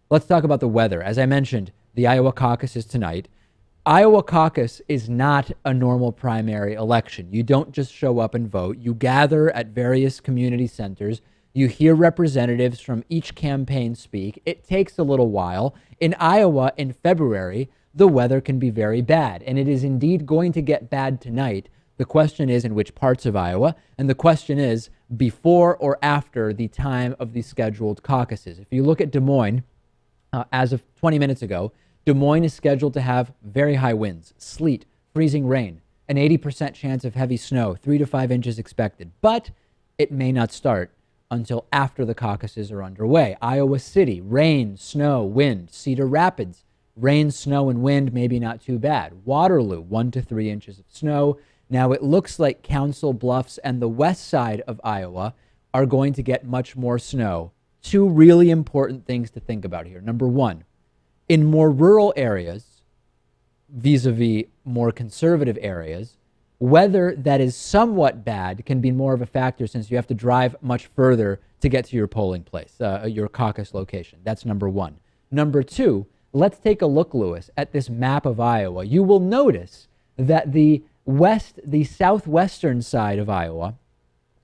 Let's talk about the weather. As I mentioned, the Iowa caucus is tonight. Iowa caucus is not a normal primary election. You don't just show up and vote. You gather at various community centers. You hear representatives from each campaign speak. It takes a little while. In Iowa in February, the weather can be very bad, and it is indeed going to get bad tonight. The question is in which parts of Iowa, and the question is before or after the time of the scheduled caucuses. If you look at Des Moines, as of 20 minutes ago, Des Moines is scheduled to have very high winds, sleet, freezing rain, an 80% chance of heavy snow, 3 to 5 inches expected. But it may not start until after the caucuses are underway. Iowa City, rain, snow, wind. Cedar Rapids, rain, snow, and wind, maybe not too bad. Waterloo, 1 to 3 inches of snow. Now, it looks like Council Bluffs and the west side of Iowa are going to get much more snow. Two really important things to think about here. Number one, in more rural areas, vis-a-vis more conservative areas, weather that is somewhat bad can be more of a factor since you have to drive much further to get to your polling place, your caucus location. That's number one. Number two, let's take a look, Lewis, at this map of Iowa. You will notice that the southwestern side of Iowa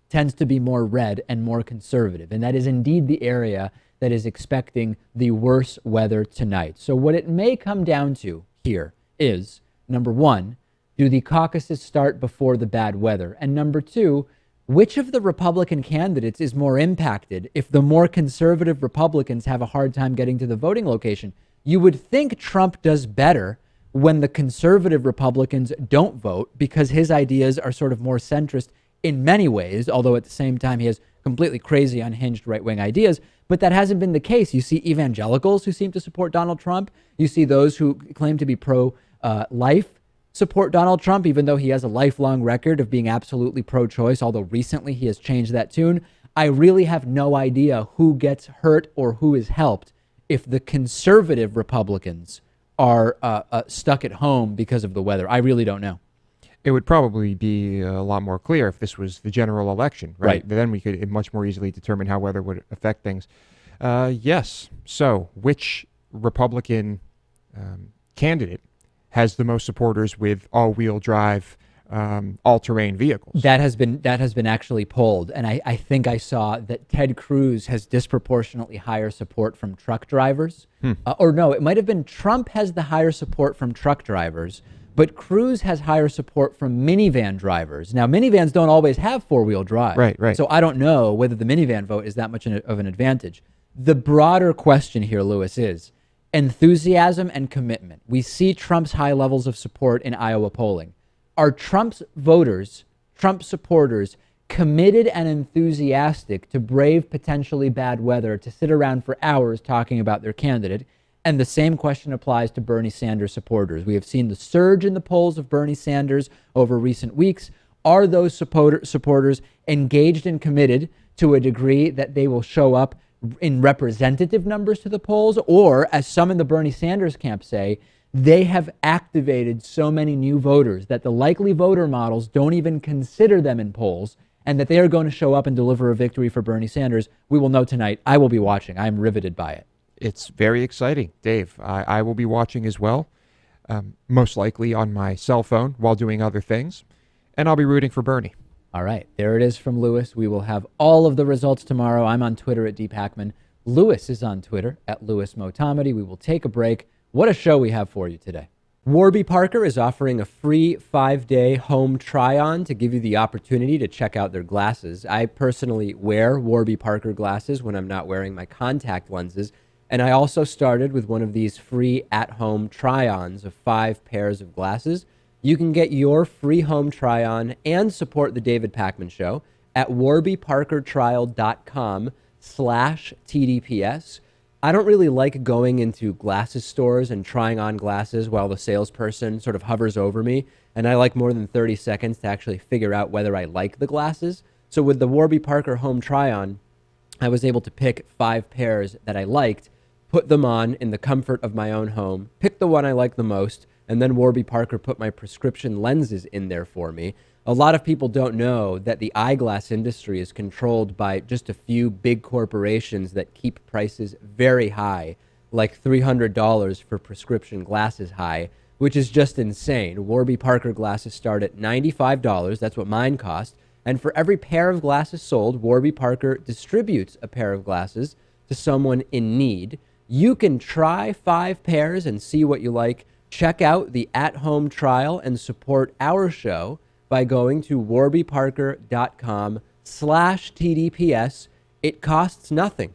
tends to be more red and more conservative. And that is indeed the area that is expecting the worst weather tonight. So what it may come down to here is, number one, do the caucuses start before the bad weather? And number two, which of the Republican candidates is more impacted if the more conservative Republicans have a hard time getting to the voting location? You would think Trump does better when the conservative Republicans don't vote because his ideas are sort of more centrist in many ways, although at the same time he has completely crazy, unhinged right-wing ideas. But that hasn't been the case. You see evangelicals who seem to support Donald Trump. You see those who claim to be pro-life support Donald Trump, even though he has a lifelong record of being absolutely pro-choice, although recently he has changed that tune. I really have no idea who gets hurt or who is helped if the conservative Republicans are stuck at home because of the weather. I really don't know. It would probably be a lot more clear if this was the general election, right? Then we could much more easily determine how weather would affect things. Yes. So which Republican candidate has the most supporters with all-wheel drive, all-terrain vehicles? That has been actually polled, and I think I saw that Ted Cruz has disproportionately higher support from truck drivers. Or no, it might have been Trump has the higher support from truck drivers, but Cruz has higher support from minivan drivers. Now, minivans don't always have four-wheel drive. Right. So I don't know whether the minivan vote is that much of an advantage. The broader question here, Lewis, is enthusiasm and commitment. We see Trump's high levels of support in Iowa polling. Are Trump's voters, Trump supporters, committed and enthusiastic to brave potentially bad weather, to sit around for hours talking about their candidate? And the same question applies to Bernie Sanders supporters. We have seen the surge in the polls of Bernie Sanders over recent weeks. Are those supporters engaged and committed to a degree that they will show up in representative numbers to the polls? Or, as some in the Bernie Sanders camp say, they have activated so many new voters that the likely voter models don't even consider them in polls, and that they are going to show up and deliver a victory for Bernie Sanders? We will know tonight. I will be watching. I'm riveted by it. It's very exciting, Dave. I will be watching as well, most likely on my cell phone while doing other things, and I'll be rooting for Bernie. All right, there it is from Lewis. We will have all of the results tomorrow. I'm on Twitter at @Pakman. Lewis is on Twitter at @LewisMotomedy. We will take a break. What a show we have for you today. Warby Parker is offering a free 5-day home try-on to give you the opportunity to check out their glasses. I personally wear Warby Parker glasses when I'm not wearing my contact lenses. And I also started with one of these free at-home try-ons of 5 pairs of glasses. You can get your free home try-on and support the David Pakman Show at warbyparkertrial.com/TDPS. I don't really like going into glasses stores and trying on glasses while the salesperson sort of hovers over me. And I like more than 30 seconds to actually figure out whether I like the glasses. So with the Warby Parker home try-on, I was able to pick 5 pairs that I liked, put them on in the comfort of my own home, pick the one I like the most, and then Warby Parker put my prescription lenses in there for me. A lot of people don't know that the eyeglass industry is controlled by just a few big corporations that keep prices very high. like $300 for prescription glasses high, which is just insane. Warby Parker glasses start at $95. That's what mine cost. And for every pair of glasses sold, Warby Parker distributes a pair of glasses to someone in need. You can try 5 pairs and see what you like. Check out the at-home trial and support our show by going to warbyparker.com/TDPS. It costs nothing.